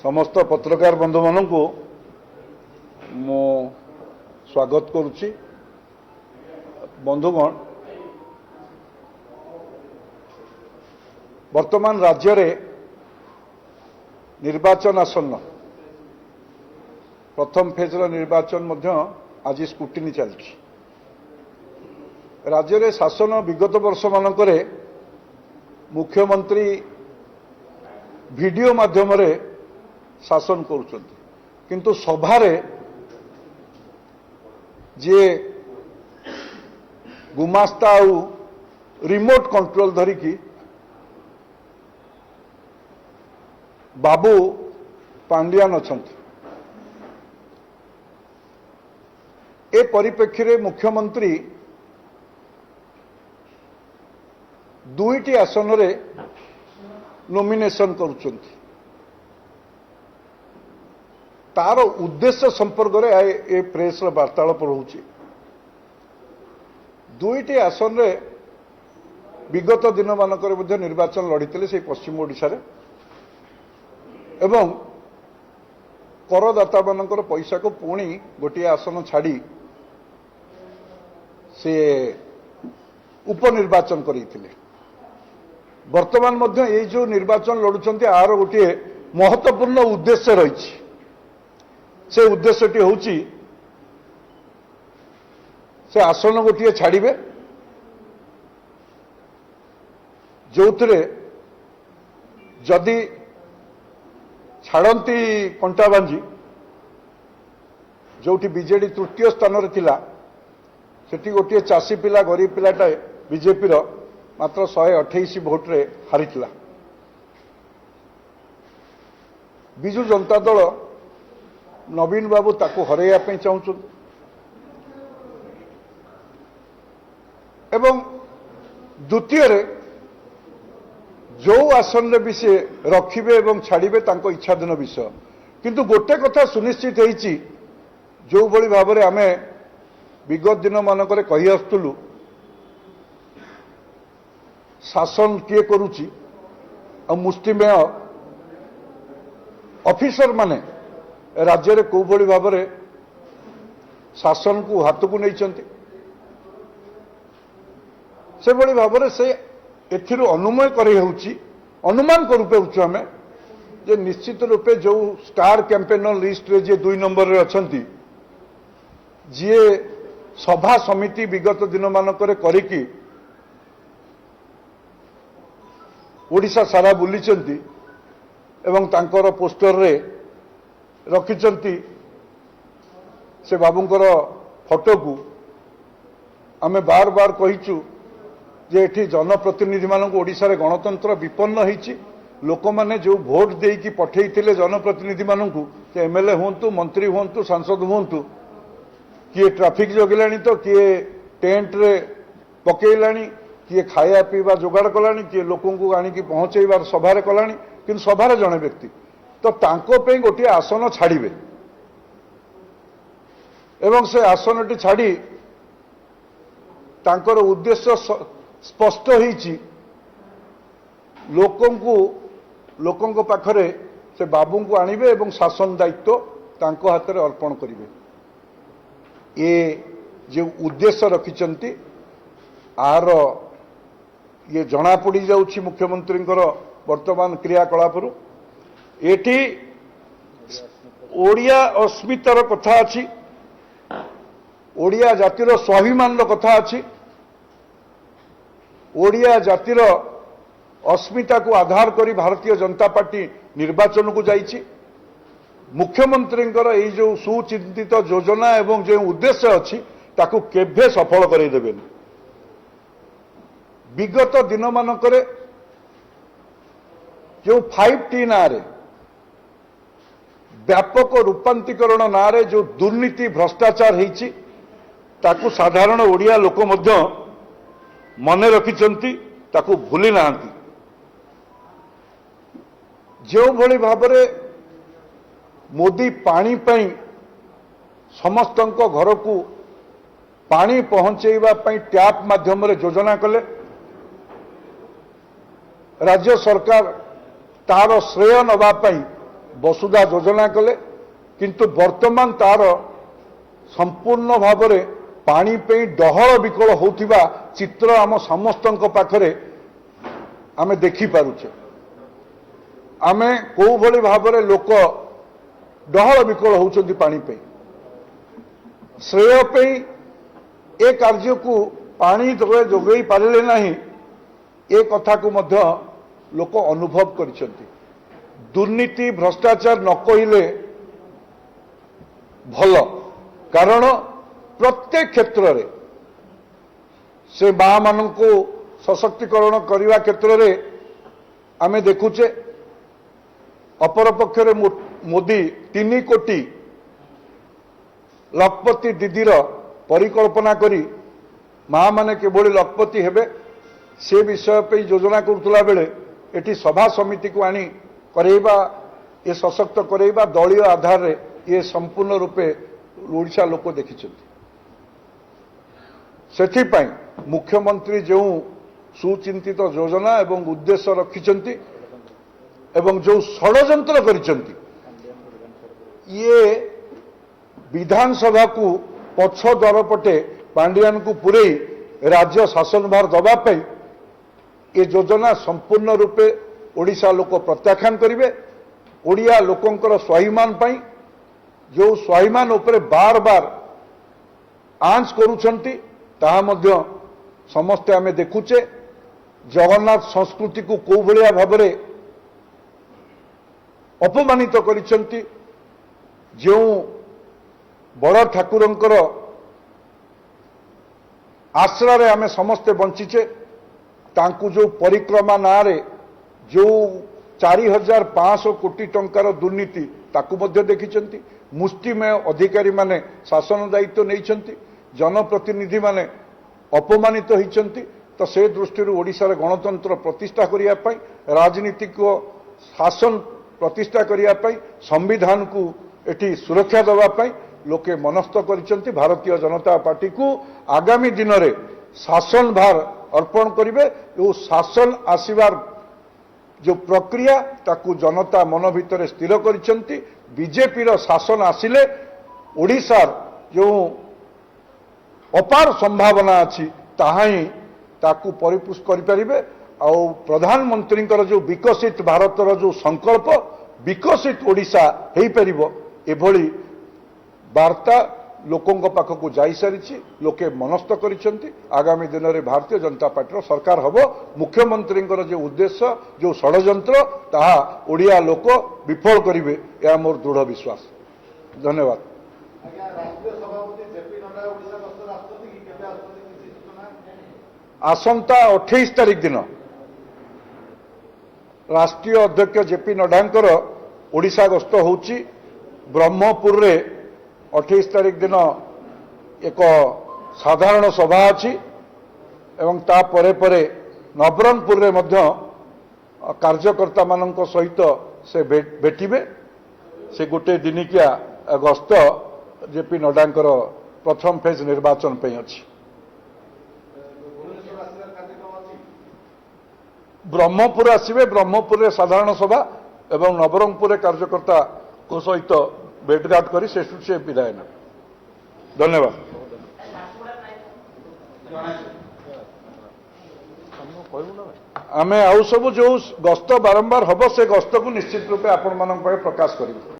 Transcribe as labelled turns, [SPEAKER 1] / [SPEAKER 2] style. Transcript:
[SPEAKER 1] समस्त पत्रकार बंधु मानक मु स्वागत करुच्ची। बंधुगण, वर्तमान राज्य रे निर्वाचन आसन्न प्रथम फेज निर्वाचन आज स्क्रूटिनी चलती। राज्य रे शासन विगत वर्ष मानकरे मुख्यमंत्री वीडियो माध्यम रे शासन करुछंती, किंतु सभारे जे गुमास्ता आउ रिमोट कंट्रोल धरिकी बाबू पांड्यान अछंती। ए परिप्रेक्षी रे मुख्यमंत्री दुईटी आसन रे नॉमिनेशन करुछंती। तार उद्देश्य संपर्क रे ए प्रेस वार्तालाप रहुछि। दुईटी आसन रे विगत दिन मानकर मध्य निर्वाचन लड़ीते से पश्चिम ओडिशा रे एवं करदाता मानकर पैसा को पुणी गोटे आसन छाड़ी से उपनिर्वाचन करते। वर्तमान मध्य ये जो निर्वाचन लड़ुचंती आर गोटे महत्वपूर्ण उद्देश्य रही। से उद्देश्यटी होची से आसन गोटे छाड़े जो जदि छाड़ती कंटाबांजी जोटी बीजेडी तृतीय स्थान रे थिला सेठी गोटे चाषी पिला गरीब पिलाटा बीजेपी रो मात्र 128 भोट रे हारिथिला। बिजु जनता दल नवीन बाबू ताकू हरैया चाहूँ एवं द्वितीय जो आसन रे भी से रखिबे एवं छाड़िबे तांको इच्छाधीन विषय। किंतु गोटे कथा सुनिश्चित होईची, जो भली भाव में आमे विगत दिन मानक कही आसुलु शासन किए करुची आ मुष्टिमेय ऑफिसर माने राज्य रे को भली भाव में शासन को हाथ को नहीं चंती। से भली भाव में से एथिरु अनुमय करे होउची, अनुमान करूपे आमे जे निश्चित रूपे जो स्टार कैंपेनर लिस्ट रे जे 2 नंबर रे अछंती, जे सभा समिति विगत दिन मानकरे करिकी ओडिशा सारा बुलीचंती एवं तांकर पोस्टर रे रखिचंती से बाबूंकर फोटो को आमे बार बार कहिचु जे एठी जनप्रतिनिधि मानक ओडिशा रे गणतंत्र विपन्न होईची। लोक माने जो भोट देकी पठेइथिले जनप्रतिनिधि मानक एमएलए हुंतु, मंत्री हुंतु, सांसद हुंतु, किए ट्रैफिक जगिलानी तो किए टेंट रे पकेइलानी, किए खाया पीवा जोगाड़ कलानी, किए लोकन को आनिकी पहुंचेइबार सभारे कलानी। किंतु सभारे जणे व्यक्ति तो तांको पे गोटे आसन छाड़िबे एवं से आसनटी छाड़ी तांकर उद्देश्य स्पष्ट होईची, लोकंको पाखरे से बाबू को आनिबे एवं शासन दायित्व तांको हाथ में अर्पण करिवे। ये जो उद्देश्य रखिचंती आर ये जना पड़ी जाउछि मुख्यमंत्री वर्तमान क्रियाकलाप एटी ओडिया अस्मितार कथा अछि, ओडिया जातिर स्वाभिमान कथा अछि। ओडिया जातिर अस्मिता को आधार करी भारतीय जनता पार्टी निर्वाचन को जाइछि। मुख्यमंत्री ये जो सुचिंतित योजना एवं जो उद्देश्य अच्छी ताकू केभे सफल करदेबेन। विगत दिन मानकरे जो 5T ना रे व्यापक रूपांतरीकरण ना रे जो दुर्नीति भ्रष्टाचार होईछि ताकू साधारण ओडिया लोक मध्य मने रखिचंती, ताकू भूली नांती। जो भली भाबरे मोदी पानी पई समस्तंको घर को पानी पहुंचेबा पई टैप माध्यम रे योजना कले, राज्य सरकार तार श्रेय नवा पई वसुधा योजना कले किंतु वर्तमान तार संपूर्ण भाव में पानी पे डहल विकल होतिबा चित्र आम समस्त पाखरे आमे देखि पारुछे। आमे को भली भाव में लोक डहल विकल होउछंती पानी पे श्रेय पे ए कार्य को पानी जोगई पारे नहीं ए कथा को मध्य लोक अनुभव करिसेंती। दुर्नीति भ्रष्टाचार न कहिले भल कारण प्रत्येक क्षेत्र में से माँ मान को सशक्तिकरण करने क्षेत्र में आमे देखुचे अपर पक्षरे मोदी 3 कोटी लखपति दीदीर परिकल्पना करी माँ माने केवल लखपति हेबे से विषय पे योजना करुला बेले एटी सभा समिति को आनी करेबा ये सशक्त करेबा दलीय आधार रे ये संपूर्ण रूपे ओडिशा लोक देखिछन्ति। सेथिपाई मुख्यमंत्री जो सुचिंतित योजना एवं उद्देश्य रखिछन्ति एवं जो षड्यंत्र करिछन्ति ये विधानसभा को पछ द्वार पटे पांडियान को पुरे राज्य शासन भार दवाई ये योजना संपूर्ण रूपे ओडिशा लोक प्रत्याख्यान करेंगे। ओडिया लोकंकर स्वाभिमान पाई जो स्वाभिमान उपरे बार बार आंच करुछंती ताहा मध्य समस्ते आमे देखुचे। जगन्नाथ संस्कृति को को भलिया भाव में अपमानित करिछंती जो बड़ ठाकुरंकर आश्रय रे आमे समस्ते बंचीचे तांकु जो परिक्रमा नारे जो 4500 कोटी टंकार दुर्नीति ताकु मध्य देखिछंती। मुष्टिमेय अधिकारी माने शासन दायित्व नहीं जनप्रतिनिधि माने अपमानित होइछंती। तो से दृष्टि ओडिशार गणतंत्र प्रतिष्ठा करिया पई राजनीतिक शासन प्रतिष्ठा करिया पई संविधान को एटी सुरक्षा देवा पई लोके मनस्थ करिछंती। भारतीय जनता पार्टी को आगामी दिन में शासन भार अर्पण करिवे। जो शासन आसीबार जो प्रक्रिया ताकू जनता मन भितर स्थिर करिछंती। बीजेपी रो शासन आसिले ओडिशार जो अपार संभावना अछि ताहा ही ताकू परिपुष्ट करि परिबे। आउ प्रधानमंत्री जो विकसित भारत रो जो संकल्प विकसित ओडिशा हेई परिबो एभली वार्ता लोकों पाखक जाई सारी लोके मनस्थ करिसेंती। आगामी दिन में भारतीय जनता पार्टी सरकार हबो। मुख्यमंत्री जो उद्देश्य जो षड्यंत्र ताहा ओडिया लोक विफल करिवे या मोर दृढ़ विश्वास। धन्यवाद। आसंता 28 तारिख दिन राष्ट्रीय अध्यक्ष जेपी नड्डांकर ओडिशा गस्त होउची। ब्रह्मपुर रे 28 तारिख दिन एक साधारण सभा अच्छी एवं ता परे परे नवरंगपुर रे मध्य कार्यकर्ता मानक सहित से भेटिबे। से गोटे दिनिकिया गस्त जेपी नड्डांकर प्रथम फेज निर्वाचन पे अच्छी। ब्रह्मपुर आसवे ब्रह्मपुर साधारण सभा एवं नवरंगपुर कार्यकर्ता को सहित भेटघाट करी से विदाय ने। धन्यवाद। आमे आउ सब जो गस्त बारंबार हम से गस्त को निश्चित रूपे आपण मान प्रकाश करूँ।